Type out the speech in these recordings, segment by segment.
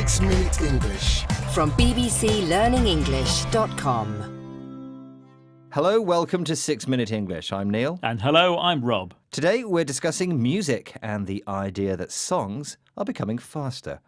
6 Minute English. From bbclearningenglish.com. Hello, welcome to 6 Minute English. I'm Neil. And hello, I'm Rob. Today we're discussing music and the idea that songs are becoming faster.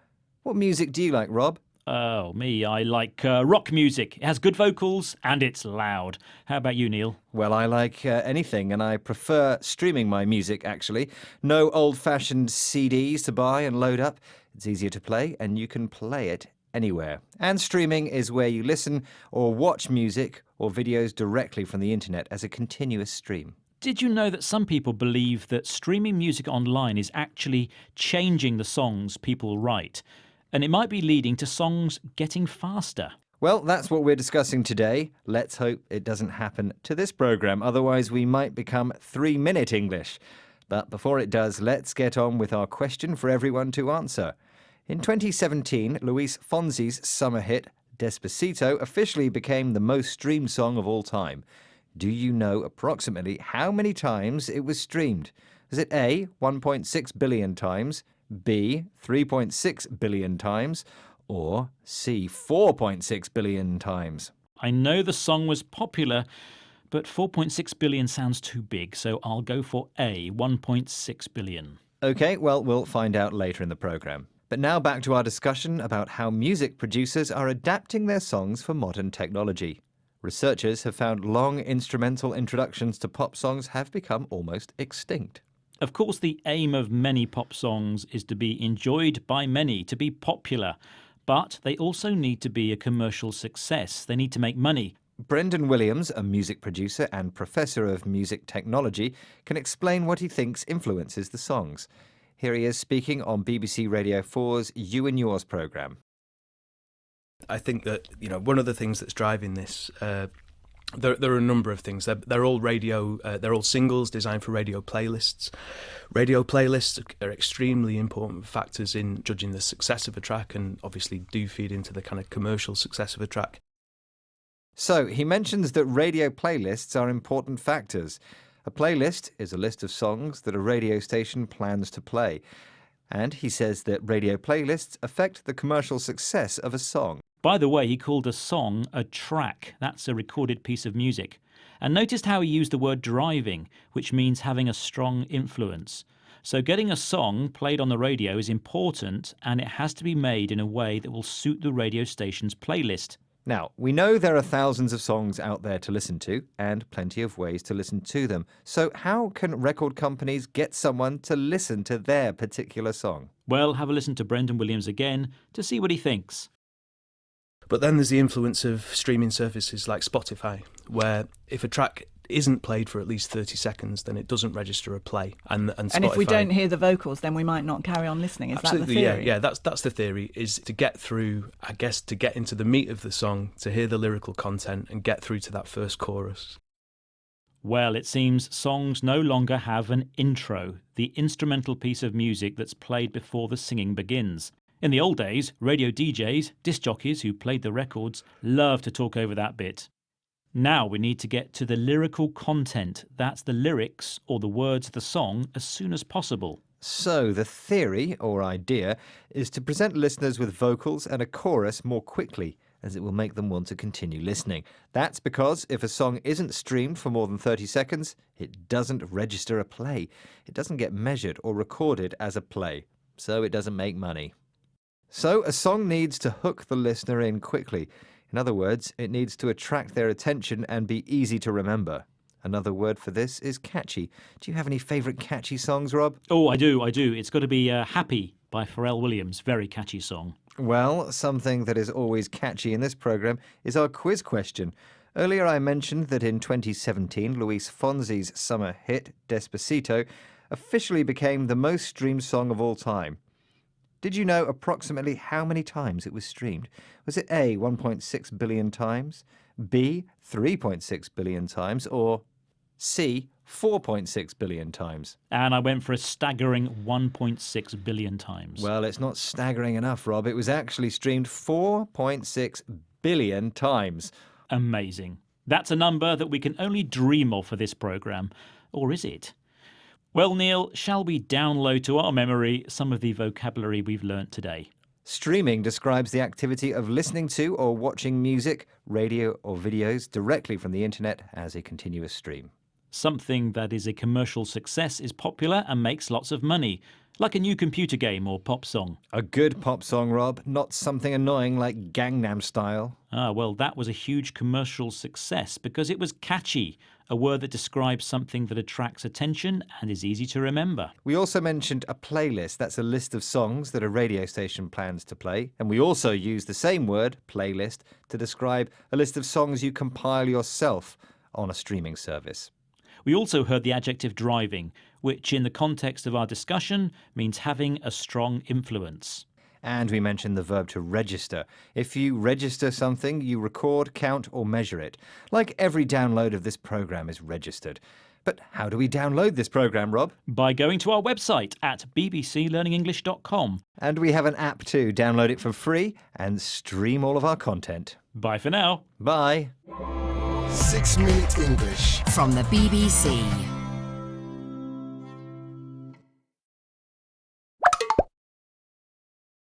What music do you like, Rob? Oh, me, I like rock music. It has good vocals and it's loud. How about you, Neil? Well, I like anything, and I prefer streaming my music, actually. No old-fashioned CDs to buy and load up. It's easier to play, and you can play it anywhere. And streaming is where you listen or watch music or videos directly from the internet as a continuous stream. Did you know that some people believe that streaming music online is actually changing the songs people write? And it might be leading to songs getting faster. Well, that's what we're discussing today. Let's hope it doesn't happen to this programme, otherwise we might become 3 Minute English. But before it does, let's get on with our question for everyone to answer. In 2017, Luis Fonsi's summer hit, Despacito, officially became the most streamed song of all time. Do you know approximately how many times it was streamed? Is it A, 1.6 billion times, B, 3.6 billion times, or C, 4.6 billion times? I know the song was popular, but 4.6 billion sounds too big, so I'll go for A, 1.6 billion. OK, well, we'll find out later in the programme. But now back to our discussion about how music producers are adapting their songs for modern technology. Researchers have found long instrumental introductions to pop songs have become almost extinct. Of course, the aim of many pop songs is to be enjoyed by many, to be popular. But they also need to be a commercial success. They need to make money. Brendan Williams, a music producer and professor of music technology, can explain what he thinks influences the songs. Here he is speaking on BBC Radio 4's You and Yours programme. I think that, one of the things that's driving this, there are a number of things. They're all they're all singles designed for radio playlists. Radio playlists are extremely important factors in judging the success of a track and obviously do feed into the kind of commercial success of a track. So he mentions that radio playlists are important factors. A playlist is a list of songs that a radio station plans to play. And he says that radio playlists affect the commercial success of a song. By the way, he called a song a track. That's a recorded piece of music. And noticed how he used the word driving, which means having a strong influence. So getting a song played on the radio is important, and it has to be made in a way that will suit the radio station's playlist. Now, we know there are thousands of songs out there to listen to, and plenty of ways to listen to them. So how can record companies get someone to listen to their particular song? Well, have a listen to Brendan Williams again to see what he thinks. But then there's the influence of streaming services like Spotify, where if a track isn't played for at least 30 seconds, then it doesn't register a play. And Spotify, and if we don't hear the vocals, then we might not carry on listening. Is absolutely, that the theory? Yeah, that's the theory, is to get through, I guess, to get into the meat of the song, to hear the lyrical content and get through to that first chorus. Well, it seems songs no longer have an intro, the instrumental piece of music that's played before the singing begins. In the old days, radio DJs, disc jockeys who played the records, loved to talk over that bit. Now we need to get to the lyrical content. That's the lyrics or the words of the song as soon as possible. So the theory, or idea, is to present listeners with vocals and a chorus more quickly, as it will make them want to continue listening. That's because if a song isn't streamed for more than 30 seconds, it doesn't register a play. It doesn't get measured or recorded as a play, so it doesn't make money. So a song needs to hook the listener in quickly. In other words, it needs to attract their attention and be easy to remember. Another word for this is catchy. Do you have any favourite catchy songs, Rob? Oh, I do. It's got to be Happy by Pharrell Williams. Very catchy song. Well, something that is always catchy in this programme is our quiz question. Earlier I mentioned that in 2017, Luis Fonsi's summer hit, Despacito, officially became the most streamed song of all time. Did you know approximately how many times it was streamed? Was it A, 1.6 billion times, B, 3.6 billion times, or C, 4.6 billion times? And I went for a staggering 1.6 billion times. Well, it's not staggering enough, Rob. It was actually streamed 4.6 billion times. Amazing. That's a number that we can only dream of for this programme. Or is it? Well, Neil, shall we download to our memory some of the vocabulary we've learnt today? Streaming describes the activity of listening to or watching music, radio or videos directly from the internet as a continuous stream. Something that is a commercial success is popular and makes lots of money, like a new computer game or pop song. A good pop song, Rob, not something annoying like Gangnam Style. Well, that was a huge commercial success because it was catchy, a word that describes something that attracts attention and is easy to remember. We also mentioned a playlist. That's a list of songs that a radio station plans to play. And we also use the same word, playlist, to describe a list of songs you compile yourself on a streaming service. We also heard the adjective driving, which in the context of our discussion means having a strong influence. And we mentioned the verb to register. If you register something, you record, count or measure it. Like every download of this program is registered. But how do we download this program, Rob? By going to our website at bbclearningenglish.com. And we have an app too. Download it for free and stream all of our content. Bye for now. Bye. 6 Minute English from the BBC.